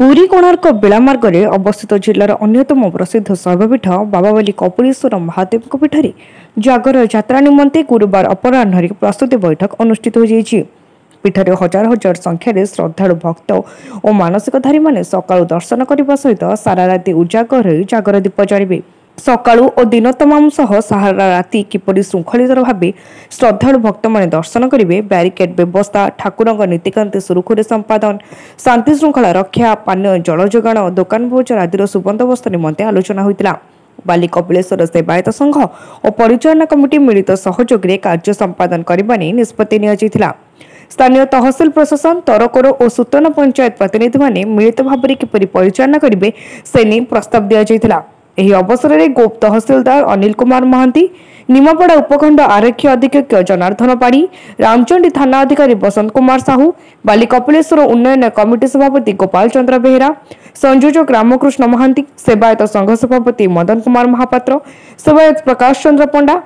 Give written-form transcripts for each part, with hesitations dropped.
पुरी कोणार्क बेलामार्ग में अवस्थित जिलार अन्यतम प्रसिद्ध शैवपीठ बाबावली कपिलेश्वर महादेव पीठ में जागर यात्रा निमंते गुरुवार अपराह्न प्रस्तुति बैठक अनुष्ठित हो पीठर हजार हजार संख्यार श्रद्धालु भक्त और मानसिकधारी माने सकाळु दर्शन करने सहित सारा राति उजागर हो जागर दीप जालिबे। सकाळु और दिन तमाम सह सारा राति किपरि श्रृंखलित भाव श्रद्धालु भक्त माने दर्शन करेंगे, ब्यारिकेड व्यवस्था, ठाकुरंक नीतिकांति सुरुखुरे संपादन, शांति श्रृंखला रक्षा, पानीय जल जोगाण, दुकान बजार आदि सुबंदोबस्त निमंते आलोचना होइतिला। बाली कपिलेश्वर सेवायत संघ और परिचालना कमिटी मिलित सहयोग में कार्य संपादन करने निष्पत्ति नियाजिथिला। स्थानीय तहसिल प्रशासन, तरकोर और सूतन पंचायत प्रतिनिधि माने मिलित भाव में किपरि परिचालना करेंगे से नहीं प्रस्ताव दि जाइथिला। ଏହି ଅବସରରେ ଗୋପ ତହସିଲଦାର ଅନିଲ କୁମାର ମହାନ୍ତି, ନିମାପଡ଼ା ଉପଖଣ୍ଡ ଆରକ୍ଷୀ ଅଧୀକ୍ଷକ ଜନାର୍ଦ୍ଦନ ପାଢ଼ୀ, ରାମଚଣ୍ଡୀ ଥାନା ଅଧିକାରୀ ବସନ୍ତ କୁମାର ସାହୁ, ବାଲି କପିଳେଶ୍ୱର ଉନ୍ନୟନ କମିଟି ସଭାପତି ଗୋପାଳ ଚନ୍ଦ୍ର ବେହେରା, ସଂଯୋଜକ ରାମକୃଷ୍ଣ ମହାନ୍ତି, ସେବାୟତ ସଂଘ ସଭାପତି ମଦନ କୁମାର ମହାପାତ୍ର, ସେବାୟତ ପ୍ରକାଶ ଚନ୍ଦ୍ର ପଣ୍ଡା,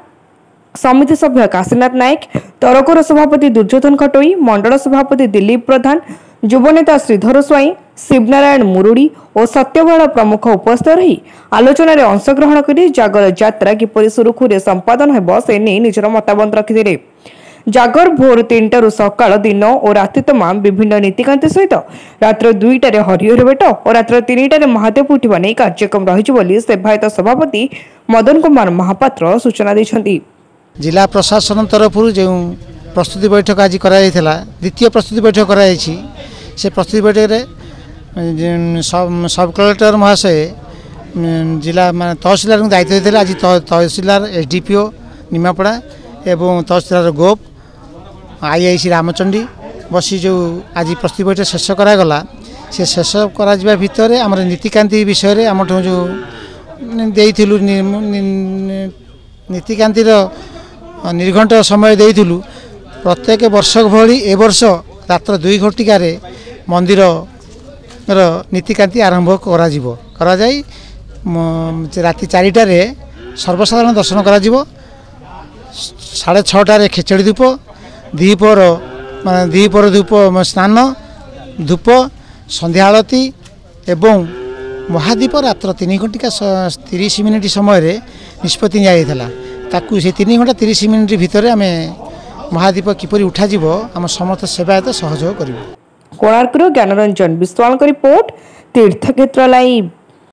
समिति सभ्य काशीनाथ नायक, तरकोर सभापति दुर्योधन खटोई, मंडल सभापति दिलीप प्रधान, युवनेता श्रीधर स्वाई, शिवनारायण मुरुड़ी और सत्यबाला प्रमुख उपस्थित रही आलोचन में अंशग्रहण कर जागर यात्रा किपरि सुरुखुरे संपादन हेब से नहीं निजर मतामत रखिथिले। जागर भोर 3टारू सकाळ दिन और राति तमाम विभिन्न नीतिकांति सहित रात्र 2टारे हरिहर बेट और रात्र 3टारे महादेव उठा नहीं कार्यक्रम रही सेवायत सभापति मदन कुमार महापात्र सूचना दैछन्ति। जिला प्रशासन तरफ जो प्रस्तुति बैठक आज करा द्वितीय प्रस्तुति बैठक कराई से प्रस्तुति बैठक में सब कलेक्टर महाशय जिला तहसीलदार दायित्व देते। आज तहसीलदार एसडीपीओ निमापड़ा एवं तहसीलदार गोप आईआईसी रामचंडी बसी जो आज प्रस्तुति बैठक शेष करागला से शेष करा भितर आम नीतिकांति विषय आम जो देइथिलु नीतिकांतिर निर्घंट समय देइथिलु प्रत्येक वर्ष भली ए वर्ष रात्र 2 घटिकार मंदिर नीतिकांति आरंभ करा राति 4टार सर्वसाधारण दर्शन करा 6:30 खेचड़ी धूप द्विपहर माने द्विपहर धूप स्नान धूप संध्या आलती एवं महादीप रात्र 3 घंटा 30 मिनिट समय निष्पत्ति निया ताकू से 3 घंटा 30 मिनिट भितर आम महादीप किपरि उठा आम समस्त सेवायत सहयोग कर। कोणार्क ज्ञानरंजन विश्वाल रिपोर्ट तीर्थक्षेत्र लाइव।